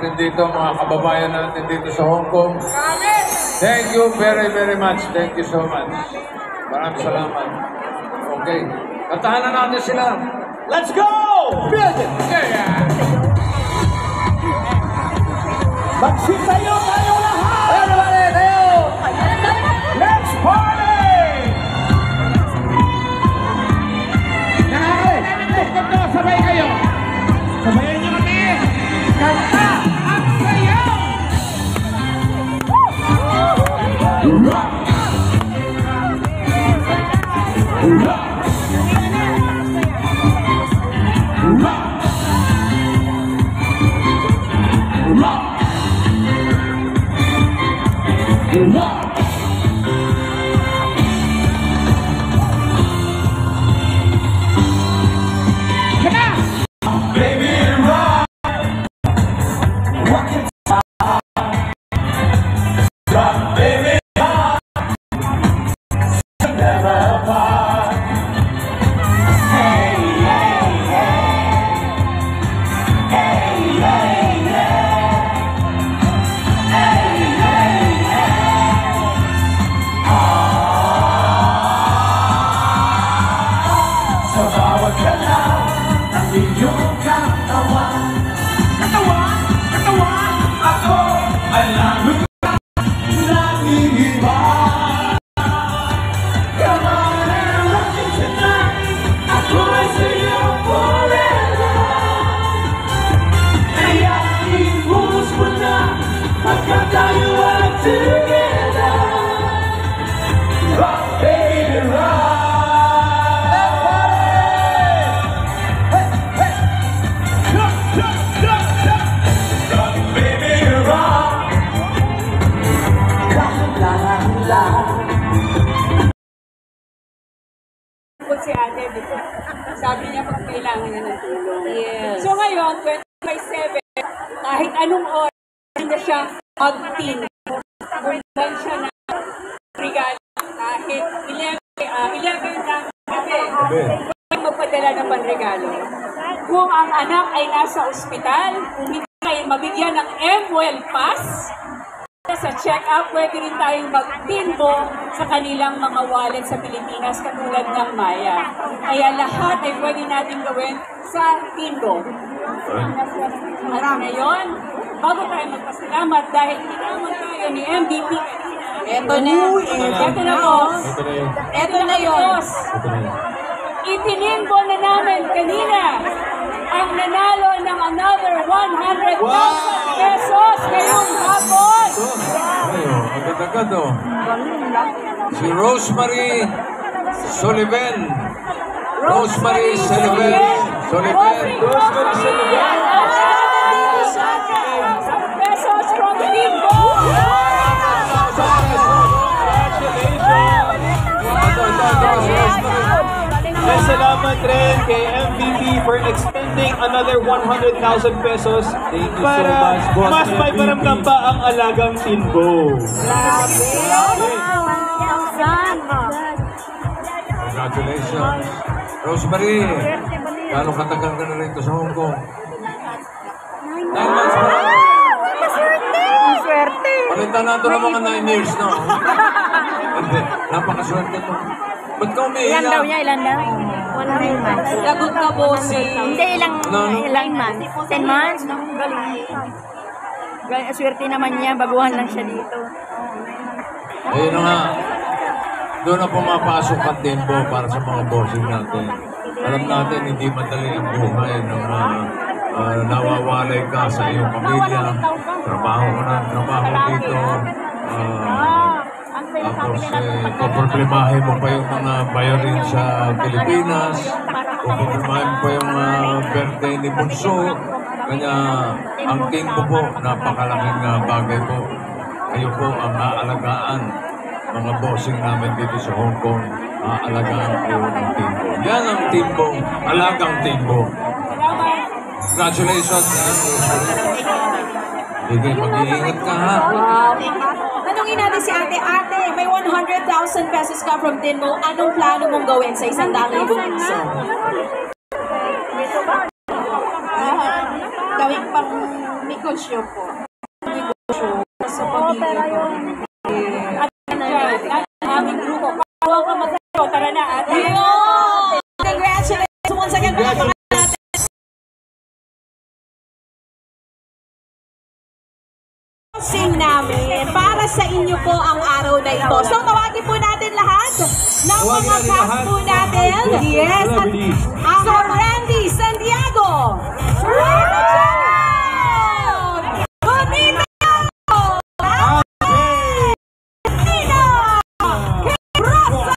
natin dito, mga kababayan natin dito sa Hong Kong. Thank you very, very much. Thank you so much. Maraming salamat. Okay. Kantahan na natin sila. Let's go! Yeah! Mag-sing tayo lahat! Everybody, tayo! Let's party! Sabay kayo! Sabayan nyo kami! Kanta at sayaw! Rock! Rock! Rock! Rock! Rock! Si ate, sabi niya pag kailangan niya ng tulong. Yes. So ngayon, 25/7, kahit anong oras, hindi siya mag-team. Bumban siya ng regalo. Kahit 11 ng gabi, magpadala ng panregalo. Kung ang anak ay nasa ospital, kung hindi kayo mabigyan ng M-Well Pass, sa check-up, pwede rin tayong mag-tinbo sa kanilang mga wallet sa Pilipinas katulad ng Maya. Kaya lahat ay pwede natin gawin sa tinbo. At ngayon, bago tayo magpasalamat dahil tinamon tayo ni MVP kanina. Ito na po. Ito na yun. Itinimbo na namin kanina ang nanalo ng another 100,000 pesos ngayong hapon. Agad-agad o. Si Rosemary Sullivan. Rosemary Sullivan. Pesos from Timbo. Salamat rin kay MVP for extending another 100,000 pesos para mas may paramdam pa ang alagang Timbo. Congratulations. Rosemary, gano'ng katagal ka na rito sa Hong Kong? 9 months pa lang. Swerte! Palitan natin ng mga 9 years, no? Hindi, napakaswerte to. Ba't ka umiiyak? Ilan daw niya? 1 months. Lagot ka, bossy. Hindi, ilang months. 10 months? Galing. Swerte naman niya, baguhan lang siya dito. Ayun na nga. Doon na pumapasok ang tempo para sa mga bossing natin. Alam natin, hindi madali ang buhay ng nawawalay ka sa iyong pamilya. Trabaho ka ng trabaho dito. Tapos, poproblemahin mo pa yung mga bayarin sa Pilipinas. Poproblemahin mo pa yung birthday ni Bunso. Kaya, ang Timbo po, napakalaking bagay po. Kayo po ang aalagaan. Mga bossing namin dito sa Hong Kong, aalagaan po ng Timbo. Yan ang Timbo, alagang Timbo. Congratulations. Sige, mag-iingat ka ha. Tanungin natin si ate. Ate, may 100,000 pesos ka from Timbo. Anong plano mong gawin sa 100,000 piso? Gawin pang negosyo po. Negosyo. Sa pamilya po. At ang aming grupo. Pawang ka magkayo. Tara na, ate. Ayun! Congratulations once again, mga natin. Sing namin para sa inyo po ang araw na ito. So tawagin po natin lahat ng mga cast po natin. Yes. At Sir Randy Santiago. Rita Channel. Bonita. Nino. Rosa.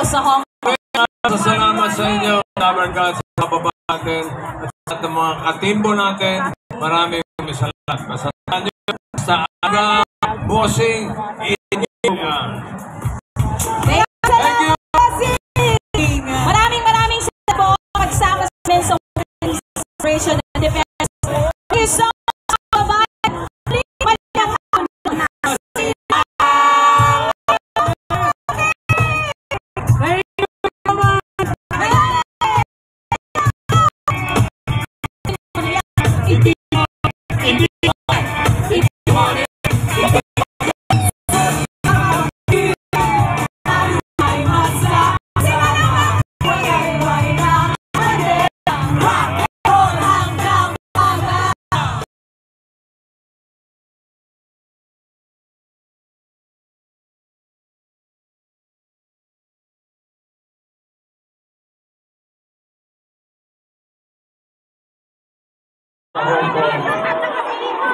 Sa Hong Salamat sa inyo, Tabarkat, sa baba natin, at sa mga katimbo natin. Maraming salamat. Masalamat nyo sa aga, bossing, inyo. Thank you. Maraming salamat po magsama sa Mensong Celebration and Defense. Thank you so much, babae.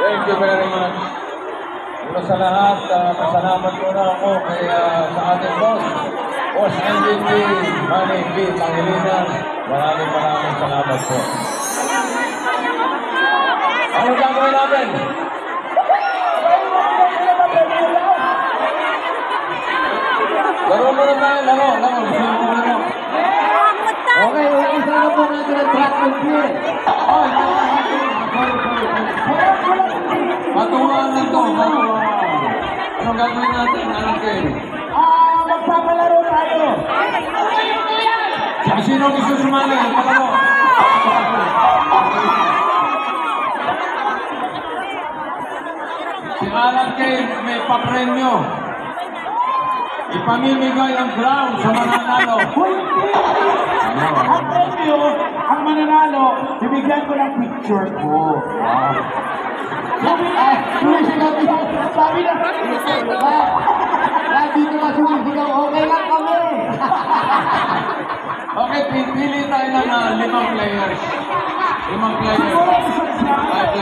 Thank you very much. Una sa lahat, pasalamat ko na ako kay sa ating boss, Boss MVP, Manny B. Pangilinan. Maraming salamat po. Ano gagawin natin? Laro muna tayo, laro. Okay, isa na po natin ang track and field. Matuwaan na ito, matuwaan. Anong gagawin natin, Anakin? Magpapalaro tayo. Sino gusto sumali? Palaro. Si Anakin may papremyo. Ipamimigay ang crown sa mananalo. Ang premyo, ang mananalo, bibigyan ko ng picture ko. Sabi na, dito ka sumisigaw, okay lang kami. Okay, pili tayo ng 5 players. 5 players. Siguro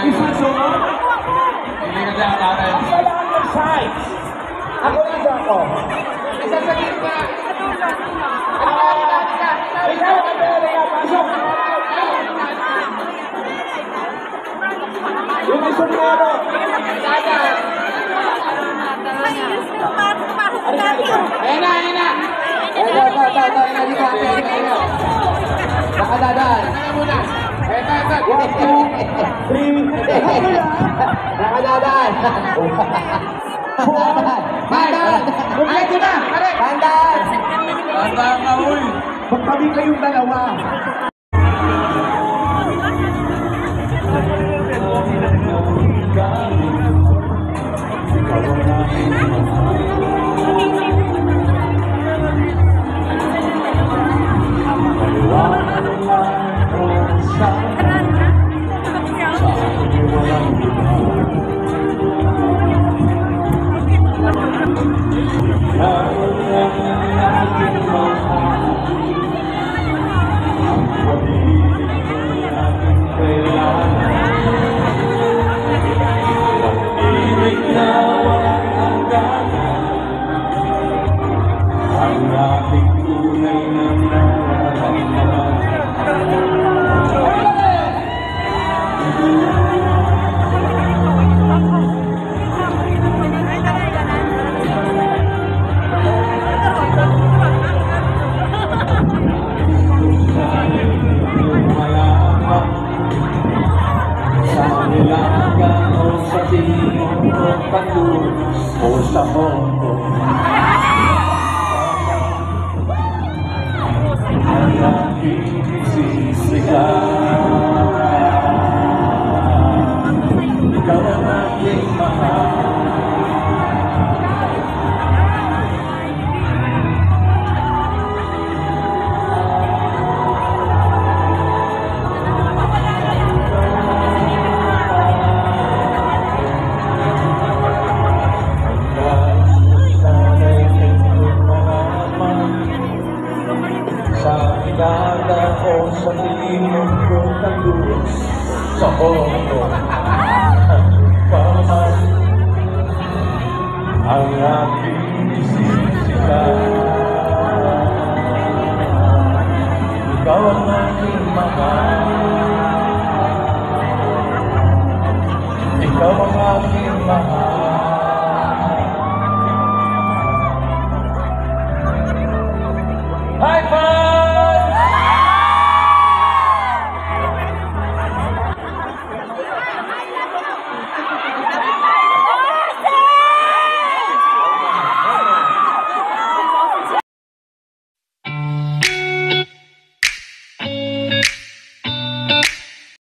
isang sunod. Hindi ka dyan, Karen. Isa lang ang size. Ako lang sa ako. Isa sa gitna. Ikaw, Amerika, pasok. Yung isumero. Ayan na. Ito. Nakadadaan. Ito. 1, 2, 3. Nakadadaan. Bandaan! Ay, ito na! Bandaan! Bandaan ka, uy! Magtabi kayong dalawa. ako.